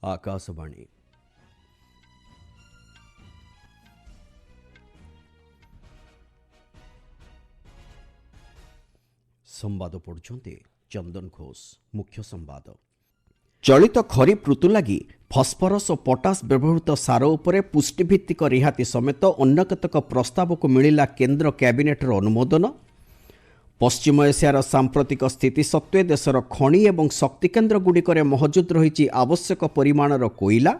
आकाशवाणी संवाद पढ़ुछन्ते चंदन घोष। मुख्य संवाद चलित खरीफ ऋतु लगी फस्फरस और पोटास व्यवहृत सार उपरे पुष्टिभित्तिक रिहाती समेत अन्य केतक प्रस्ताव को मिलिला केंद्र कैबिनेटर अनुमोदन। पश्चिम एशियार सांप्रतिक स्थिति सत्वे देशर खनि एवं शक्ति केन्द्र गुड़िकर महजुद रही आवश्यक परिमाणर कोईला।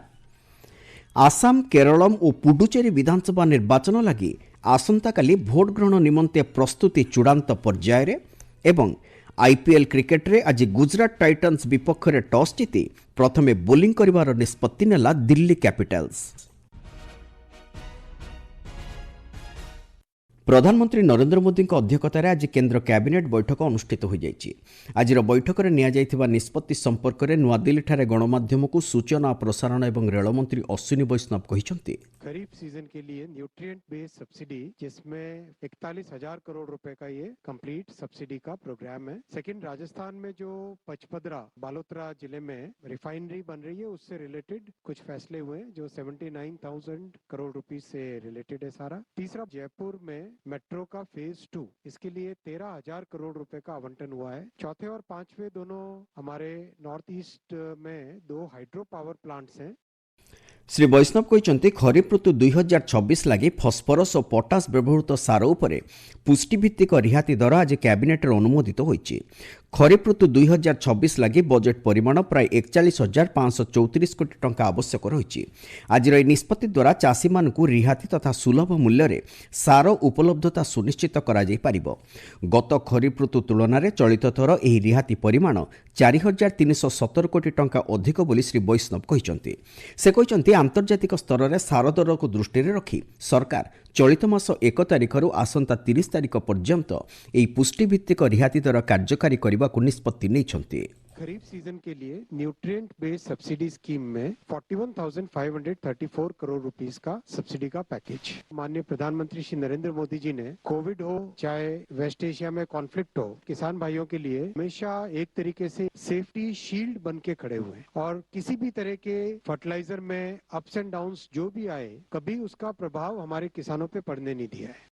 आसाम केरलम और पुडुचेरी विधानसभा निर्वाचन लगी आसंताकाली भोट ग्रहण निमंते प्रस्तुति चूड़ांत पर्यायर एवं आईपीएल क्रिकेट रे आज गुजरात टाइटन्स विपक्ष में टॉस जीति प्रथमे बोलिंग करिवार निष्पत्ति नेला दिल्ली कैपिटल्स। प्रधानमंत्री नरेंद्र मोदी अध्यक्षतार आज केंद्र कैबिनेट बैठक अनुष्ठित हो जाइछि। आज बैठक में नियाଯାଇଥିବା निष्पत्ति संपर्क में नुआदिल्ली ठारे गणमाध्यम को सूचना प्रसारण एवं रेल मंत्री अश्विनी वैष्णव कहिसंति खरीफ सीजन के लिए न्यूट्रिएंट बेस्ड सब्सिडी जिसमें 41,000 करोड़ रुपए का ये कंप्लीट सब्सिडी का प्रोग्राम है। सेकंड, राजस्थान में जो पचपदरा बालोतरा जिले में रिफाइनरी बन रही है उससे रिलेटेड कुछ फैसले हुए जो 79,000 करोड़ रुपए से रिलेटेड है सारा। तीसरा, जयपुर में मेट्रो का फेज 2 इसके लिए 13,000 करोड़ रुपए का आवंटन हुआ है। चौथे और पांचवे दोनों हमारे नॉर्थ ईस्ट में 2 हाइड्रो पावर प्लांट्स हैं। श्री वैष्णव कहते खरीफ ऋतु 2026 लगी फस्फरस और पोटास व्यवहृत सार उपरे पुष्टिभित्तिक रिहाती दर आज कैबिनेट अनुमोदित होइछि। खरीफ ऋतु 2026 लगी बजेट परिमाण प्राय 41,534 कोटी टंका आवश्यक रही। आज निष्पत्ति द्वारा चाषी मानकु रिहाती तथा सुलभ मूल्य रे सार उपलब्धता सुनिश्चित करा जाई परिबो। गत खरीफ ऋतु तुलन में चलित थर एही रिहाती परिमाण 4,317 कोटी टंका अधिक बोली श्री वैष्णव कहते। से कहते आंतर्जातिक स्तर में सार दर को दृष्टि रखी सरकार चलित मास 1 तारिख आसंता 30 तारिख पर्यंत एही पुष्टिभित्तिक रिहाती दर कार्यकारी करने को निष्पत्ति नहीं। खरीफ सीजन के लिए न्यूट्रिएंट बेस्ड सब्सिडी स्कीम में 41,534 करोड़ रुपीस का सब्सिडी का पैकेज माननीय प्रधानमंत्री श्री नरेंद्र मोदी जी ने कोविड हो चाहे वेस्ट एशिया में कॉन्फ्लिक्ट हो किसान भाइयों के लिए हमेशा एक तरीके से सेफ्टी शील्ड बन के खड़े हुए और किसी भी तरह के फर्टिलाइजर में अप्स एंड डाउन्स जो भी आए कभी उसका प्रभाव हमारे किसानों पे पड़ने नहीं दिया है।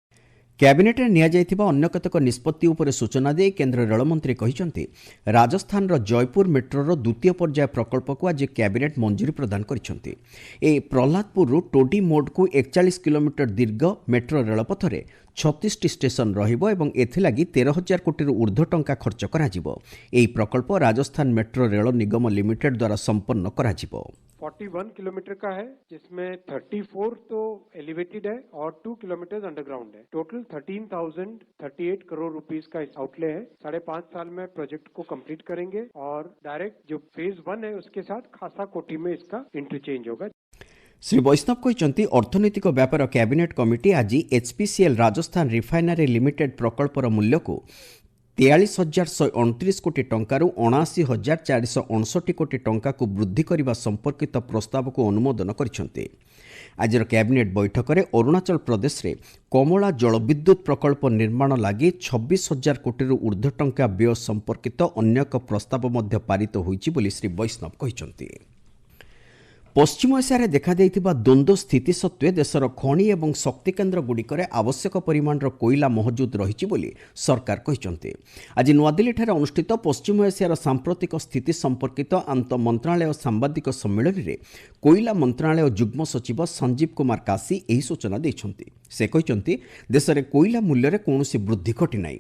कैबिनेट में नियाଯାଇଥିବା अन्य केतक निष्पत्ति उपरे सूचना दे केंद्र रेल मंत्री कहिसंति राजस्थान रो जयपुर मेट्रोर द्वितीय पर्याय प्रकल्प को आज कैबिनेट मंजूरी प्रदान करिसंति। ए प्रहलादपुर रु टोडी मोड को 41 किलोमीटर दीर्घ मेट्रो रेलपथ रे 36 टी स्टेशन रहिबो एवं एथिलागी 13,000 कोटी रु ऊर्ध्व टंका खर्च कराजिबो। एही प्रकल्प राजस्थान मेट्रो रेल निगम लिमिटेड द्वारा संपन्न कराजिबो। 41 किलोमीटर का है जिसमें 34 तो एलिवेटेड है और 2 किलोमीटर अंडरग्राउंड है। टोटल 13,038 करोड़ रुपीस का आउटले है। 5.5 साल में प्रोजेक्ट को कंप्लीट करेंगे और डायरेक्ट जो फेज 1 है उसके साथ खासा कोटी में इसका इंटरचेंज होगा। श्री वैष्णव कहते अर्थनैतिक व्यापार कैबिनेट कमिटी आज एचपीसीएल राजस्थान रिफाइनरी लिमिटेड प्रकल्पर मूल्य को 43,129 कोटी टंकार 79,459 कोटी टंका को वृद्धि करने संपर्कित प्रस्ताव को अनुमोदन करिसेंते। आज कैबिनेट बैठक में अरुणाचल प्रदेश रे कमला जलविद्युत प्रकल्प निर्माण लगी 26,000 कोटी ऊर्ध्व टंका व्यय संपर्कित अन्य एक प्रस्ताव मध्य पारित होइछि बोली श्री वैष्णव कहते। पश्चिम एशिया रे देखा देइथिबा द्वंद्व स्थिति सत्वे देशर खनि एवं शक्ति केन्द्र गुड़िकर आवश्यक परिमाणर कोईला महजुद रही बोली सरकार कहते। आज नुआदिल्ली ठारे अनुष्ठित पश्चिम एशियार सांप्रतिक स्थिति संपर्कित आंत मंत्रालय सांबादिक सम्मेलन में कोईला मंत्रालय जुग्म सचिव संजीव कुमार काशी यही सूचना देइछन्ति। से कहते देश में कोईला मूल्य में कौन वृद्धि घटी नहीं।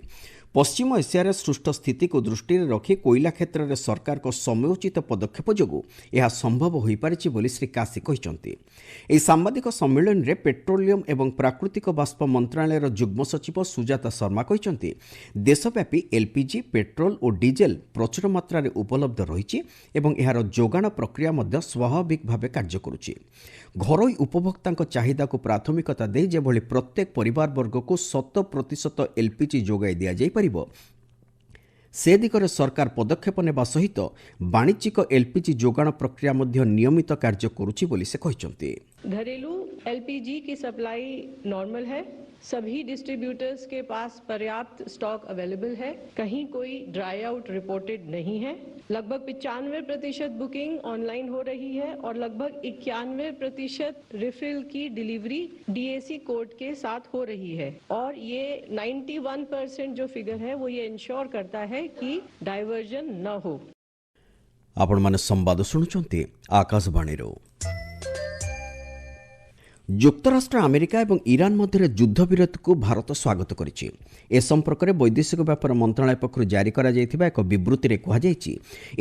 पश्चिम एशियार सृष्ट स्थिति को दृष्टि रखी कोईला क्षेत्र में सरकार को समयोचित पदक्षेप जोगु यह संभव हो पारिछि बोली श्री काशी कहते। एही सांबादिक सम्मेलन में पेट्रोलियम एवं प्राकृतिक बाष्प मंत्रालयर जुग्म सचिव सुजाता शर्मा कहते देशव्यापी एलपीजी पेट्रोल और डीजेल प्रचुर मात्रा रे उपलब्ध रही एवं यार जोगाण प्रक्रिया मध्य स्वाभाविक भाव कार्य करुछि। घरोई उपभोक्ता चाहिदा को प्राथमिकता दे जेभली प्रत्येक परिवार वर्ग को 100% एलपीजी जोगाई दिया जाई परिबो से दिगरे सरकार पदक्षेप नेबा सहित वाणिज्यिक एलपीजी जोगाण प्रक्रिया मध्य नियमित कार्य करुछि बोली से कहते। घरेलू एलपीजी की सप्लाई नॉर्मल है सभी डिस्ट्रीब्यूटर्स के पास पर्याप्त स्टॉक अवेलेबल है, कहीं कोई ड्राई आउट रिपोर्टेड नहीं है। लगभग 95% बुकिंग ऑनलाइन हो रही है और लगभग 91% रिफिल की डिलीवरी डीएसी कोड के साथ हो रही है और ये 91% जो फिगर है वो ये इंश्योर करता है कि डाइवर्जन न हो। आपण माने संवाद शुणुचंती आकाशवाणीरो। ଯୁକ୍ତରାଷ୍ଟ୍ର ଆମେରିକା ଏବଂ ଇରାନ ମଧ୍ୟରେ ଯୁଦ୍ଧବିରତିକୁ ଭାରତ ସ୍ୱାଗତ କରିଛି। ଏ ସମ୍ପର୍କରେ ବୈଦେଶିକ ବ୍ୟାପାର ମନ୍ତ୍ରଣାଳୟ ପକ୍ଷରୁ ଜାରି କରାଯାଇଥିବା ଏକ ବିବୃତ୍ତିରେ କୁହାଯାଇଛି,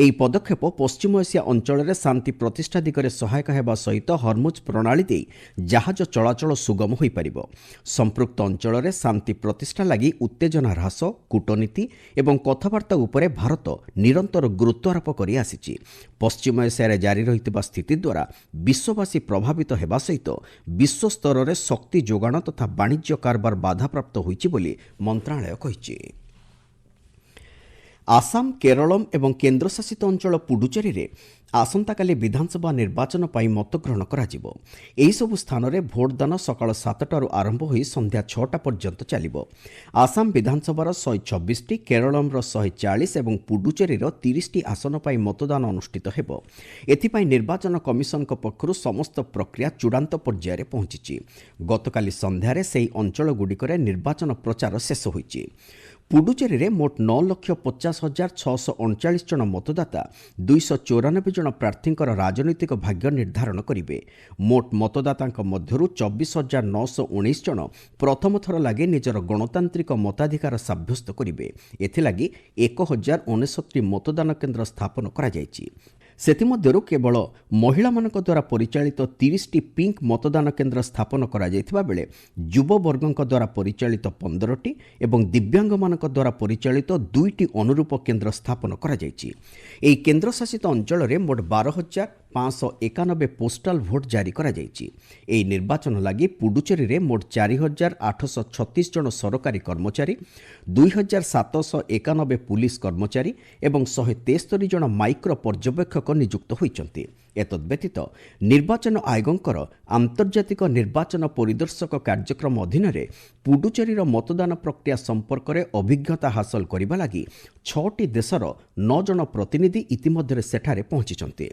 ଏହି ପଦକ୍ଷେପ ପଶ୍ଚିମ ଏସିଆ ଅଞ୍ଚଳରେ ଶାନ୍ତି ପ୍ରତିଷ୍ଠା ଦିଗରେ ସହାୟକ ହେବା ସହିତ ହର୍ମୁଜ୍ ପ୍ରଣାଳୀ ଦେଇ ଜାହାଜ ଚଳାଚଳ ସୁଗମ ହୋଇପାରିବ। ସମ୍ପୃକ୍ତ ଅଞ୍ଚଳରେ ଶାନ୍ତି ପ୍ରତିଷ୍ଠା ଲାଗି ଉତ୍ତେଜନା ହ୍ରାସ, କୂଟନୀତି ଏବଂ କଥାବାର୍ତ୍ତା ଉପରେ ଭାରତ ନିରନ୍ତର ଗୁରୁତ୍ୱ ଆରୋପ କରି ଆସିଛି। ପଶ୍ଚିମ ଏସିଆରେ ଜାରି ରହିଥିବା ସ୍ଥିତି ଦ୍ୱାରା ବିଶ୍ୱବାସୀ ପ୍ରଭାବିତ ହେବା ସହିତ ବିଶ୍ୱସ୍ତରରେ ଶକ୍ତି ଯୋଗାଣ ତଥା ବାଣିଜ୍ୟ କାରବାର ବାଧାପ୍ରାପ୍ତ ହୋଇଛି ବୋଲି ମନ୍ତ୍ରଣାଳୟ କହିଛି। ଆସାମ, କେରଳମ୍ ଏବଂ କେନ୍ଦ୍ରଶାସିତ ଅଞ୍ଚଳ ପୁଡୁଚେରୀରେ ଆସନ୍ତାକାଲି ବିଧାନସଭା ନିର୍ବାଚନ ପାଇଁ ମତଗ୍ରହଣ କରାଯିବ। ଏହିସବୁ ସ୍ଥାନରେ ଭୋଟଦାନ ସକାଳ 7ଟାରୁ ଆରମ୍ଭ ହୋଇ ସନ୍ଧ୍ୟା 6ଟା ପର୍ଯ୍ୟନ୍ତ ଚାଲିବ। ଆସାମ ବିଧାନସଭାର 126ଟି, କେରଳମ୍ର 140 ଏବଂ ପୁଡୁଚେରୀର 30ଟି ଆସନ ପାଇଁ ମତଦାନ ଅନୁଷ୍ଠିତ ହେବ। ଏଥିପାଇଁ ନିର୍ବାଚନ କମିଶନଙ୍କ ପକ୍ଷରୁ ସମସ୍ତ ପ୍ରକ୍ରିୟା ଚୂଡ଼ାନ୍ତ ପର୍ଯ୍ୟାୟରେ ପହଞ୍ଚିଛି। ଗତକାଲି ସନ୍ଧ୍ୟାରେ ସେହି ଅଞ୍ଚଳଗୁଡ଼ିକରେ ନିର୍ବାଚନ ପ୍ରଚାର ଶେଷ ହୋଇଛି। ପୁଡୁଚେରୀରେ ମୋଟ 9,50,639 ଜଣ ମତଦାତା 294 ଜଣ ପ୍ରାର୍ଥୀଙ୍କର ରାଜନୈତିକ ଭାଗ୍ୟ ନିର୍ଦ୍ଧାରଣ କରିବେ। ମୋଟ ମତଦାତାଙ୍କ ମଧ୍ୟରୁ 24,919 ଜଣ ପ୍ରଥମ ଥର ଲାଗି ନିଜର ଗଣତାନ୍ତ୍ରିକ ମତାଧିକାର ସାବ୍ୟସ୍ତ କରିବେ। ଏଥିଲାଗି 1,069 ମତଦାନ କେନ୍ଦ୍ର ସ୍ଥାପନ କରାଯାଇଛି। ସେଥିମଧ୍ୟରୁ କେବଳ ମହିଳାମାନଙ୍କ ଦ୍ୱାରା ପରିଚାଳିତ 30ଟି ପିଙ୍କ ମତଦାନ କେନ୍ଦ୍ର ସ୍ଥାପନ କରାଯାଇଥିବା ବେଳେ ଯୁବବର୍ଗଙ୍କ ଦ୍ୱାରା ପରିଚାଳିତ 15ଟି ଏବଂ ଦିବ୍ୟାଙ୍ଗମାନଙ୍କ ଦ୍ୱାରା ପରିଚାଳିତ 2ଟି ଅନୁରୂପ କେନ୍ଦ୍ର ସ୍ଥାପନ କରାଯାଇଛି। ଏହି କେନ୍ଦ୍ରଶାସିତ ଅଞ୍ଚଳରେ ମୋଟ 12,591 ପୋଷ୍ଟାଲ ଭୋଟ ଜାରି କରାଯାଇଛି। ଏହି ନିର୍ବାଚନ ଲାଗି ପୁଡୁଚେରୀରେ ମୋଟ 4,836 ଜଣ ସରକାରୀ କର୍ମଚାରୀ, 2,791 ପୁଲିସ କର୍ମଚାରୀ ଏବଂ 173 ଜଣ ମାଇକ୍ରୋ ପର୍ଯ୍ୟବେକ୍ଷକ ନିଯୁକ୍ତ ହୋଇଛନ୍ତି। ଏତଦ୍ବ୍ୟତୀତ ନିର୍ବାଚନ ଆୟୋଗଙ୍କର ଆନ୍ତର୍ଜାତିକ ନିର୍ବାଚନ ପରିଦର୍ଶକ କାର୍ଯ୍ୟକ୍ରମ ଅଧୀନରେ ପୁଡୁଚେରୀର ମତଦାନ ପ୍ରକ୍ରିୟା ସମ୍ପର୍କରେ ଅଭିଜ୍ଞତା ହାସଲ କରିବା ଲାଗି 6ଟି ଦେଶର 9 ଜଣ ପ୍ରତିନିଧି ଇତିମଧ୍ୟରେ ସେଠାରେ ପହଞ୍ଚିଛନ୍ତି।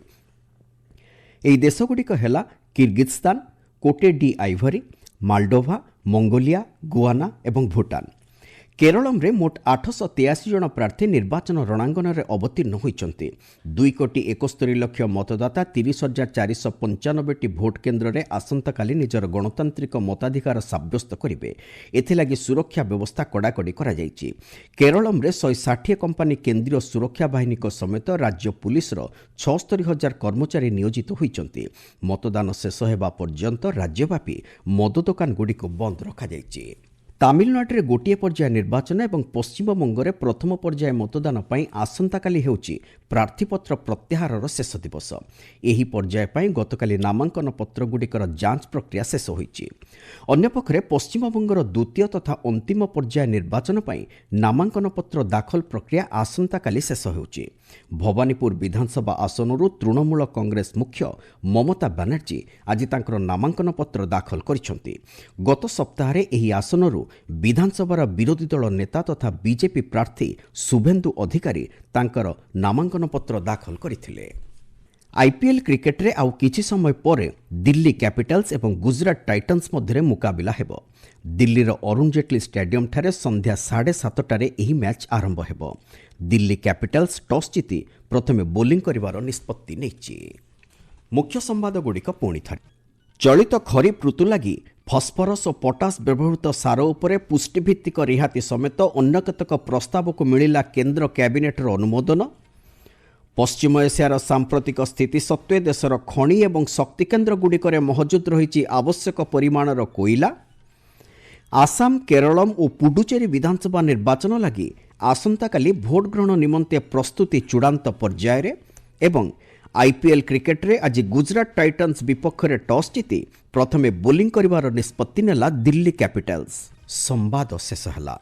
ଏହି ଦେଶଗୁଡ଼ିକ ହେଲା କିର୍ଗିଜସ୍ତାନ, କୋଟେ D ivory, Moldova, Mongolia, Guyana ଏବଂ ଭୁଟାନ। କେରଳମ୍ରେ ମୋଟ 883 ଜଣ ପ୍ରାର୍ଥୀ ନିର୍ବାଚନ ରଣାଙ୍ଗନରେ ଅବତୀର୍ଣ୍ଣ ହୋଇଛନ୍ତି। 2,71,00,000 ମତଦାତା 30,495ଟି ଭୋଟ କେନ୍ଦ୍ରରେ ଆସନ୍ତାକାଲି ନିଜର ଗଣତାନ୍ତ୍ରିକ ମତାଧିକାର ସାବ୍ୟସ୍ତ କରିବେ। ଏଥିଲାଗି ସୁରକ୍ଷା ବ୍ୟବସ୍ଥା କଡ଼ାକଡ଼ି କରାଯାଇଛି। କେରଳମ୍ରେ 160 କମ୍ପାନୀ କେନ୍ଦ୍ରୀୟ ସୁରକ୍ଷା ବାହିନୀଙ୍କ ସମେତ ରାଜ୍ୟ ପୁଲିସର 76,000 କର୍ମଚାରୀ ନିୟୋଜିତ ହୋଇଛନ୍ତି। ମତଦାନ ଶେଷ ହେବା ପର୍ଯ୍ୟନ୍ତ ରାଜ୍ୟବ୍ୟାପୀ ମଦ ଦୋକାନଗୁଡ଼ିକୁ ବନ୍ଦ ରଖାଯାଇଛି। ତାମିଲନାଡୁରେ ଗୋଟିଏ ପର୍ଯ୍ୟାୟ ନିର୍ବାଚନ ଏବଂ ପଶ୍ଚିମବଙ୍ଗରେ ପ୍ରଥମ ପର୍ଯ୍ୟାୟ ମତଦାନ ପାଇଁ ଆସନ୍ତାକାଲି ହେଉଛି ପ୍ରାର୍ଥୀପତ୍ର ପ୍ରତ୍ୟାହାରର ଶେଷ ଦିବସ। ଏହି ପର୍ଯ୍ୟାୟ ପାଇଁ ଗତକାଲି ନାମାଙ୍କନ ପତ୍ରଗୁଡ଼ିକର ଯାଞ୍ଚ ପ୍ରକ୍ରିୟା ଶେଷ ହୋଇଛି। ଅନ୍ୟପକ୍ଷରେ ପଶ୍ଚିମବଙ୍ଗର ଦ୍ୱିତୀୟ ତଥା ଅନ୍ତିମ ପର୍ଯ୍ୟାୟ ନିର୍ବାଚନ ପାଇଁ ନାମାଙ୍କନ ପତ୍ର ଦାଖଲ ପ୍ରକ୍ରିୟା ଆସନ୍ତାକାଲି ଶେଷ ହେଉଛି। ଭବାନୀପୁର ବିଧାନସଭା ଆସନରୁ ତୃଣମୂଳ କଂଗ୍ରେସ ମୁଖ୍ୟ ମମତା ବାନାର୍ଜୀ ଆଜି ତାଙ୍କର ନାମାଙ୍କନ ପତ୍ର ଦାଖଲ କରିଛନ୍ତି। ଗତ ସପ୍ତାହରେ ଏହି ଆସନରୁ ବିଧାନସଭାର ବିରୋଧୀ ଦଳ ନେତା ତଥା ବିଜେପି ପ୍ରାର୍ଥୀ ଶୁଭେନ୍ଦୁ ଅଧିକାରୀ ତାଙ୍କର ନାମାଙ୍କନ ପତ୍ର ଦାଖଲ କରିଥିଲେ। ଆଇପିଏଲ୍ କ୍ରିକେଟରେ ଆଉ କିଛି ସମୟ ପରେ ଦିଲ୍ଲୀ କ୍ୟାପିଟାଲ୍ସ ଏବଂ ଗୁଜରାଟ ଟାଇଟନ୍ସ ମଧ୍ୟରେ ମୁକାବିଲା ହେବ। ଦିଲ୍ଲୀର ଅରୁଣ ଜେଟଲୀ ଷ୍ଟାଡିୟମଠାରେ ସନ୍ଧ୍ୟା 7:30ଟାରେ ଏହି ମ୍ୟାଚ୍ ଆରମ୍ଭ ହେବ। ଦିଲ୍ଲୀ କ୍ୟାପିଟାଲ୍ସ ଟସ୍ ଜିତି ପ୍ରଥମେ ବୋଲିଂ କରିବାର ନିଷ୍ପତ୍ତି ନେଇଛି। ମୁଖ୍ୟ ସମ୍ବାଦଗୁଡ଼ିକ ପୁଣିଥରେ। ଚଳିତ ଖରିଫ ଋତୁ ଲାଗି ଫସ୍ଫରସ୍ ଓ ପଟାସ୍ ବ୍ୟବହୃତ ସାର ଉପରେ ପୁଷ୍ଟିଭିତ୍ତିକ ରିହାତି ସମେତ ଅନ୍ୟ କେତେକ ପ୍ରସ୍ତାବକୁ ମିଳିଲା କେନ୍ଦ୍ର କ୍ୟାବିନେଟ୍ର ଅନୁମୋଦନ। ପଶ୍ଚିମ ଏସିଆର ସାମ୍ପ୍ରତିକ ସ୍ଥିତି ସତ୍ତ୍ୱେ ଦେଶର ଖଣି ଏବଂ ଶକ୍ତି କେନ୍ଦ୍ରଗୁଡ଼ିକରେ ମହଜୁଦ ରହିଛି ଆବଶ୍ୟକ ପରିମାଣର କୋଇଲା। ଆସାମ, କେରଳମ୍ ଓ ପୁଡୁଚେରୀ ବିଧାନସଭା ନିର୍ବାଚନ ଲାଗି ଆସନ୍ତାକାଲି ଭୋଟ ଗ୍ରହଣ ନିମନ୍ତେ ପ୍ରସ୍ତୁତି ଚୂଡ଼ାନ୍ତ ପର୍ଯ୍ୟାୟରେ ଏବଂ ଆଇପିଏଲ୍ କ୍ରିକେଟରେ ଆଜି ଗୁଜରାଟ ଟାଇଟନ୍ସ ବିପକ୍ଷରେ ଟସ୍ ଜିତି ପ୍ରଥମେ ବୋଲିଂ କରିବାର ନିଷ୍ପତ୍ତି ନେଲା ଦିଲ୍ଲୀ କ୍ୟାପିଟାଲ୍ସ। ସମ୍ବାଦ ଶେଷ ହେଲା।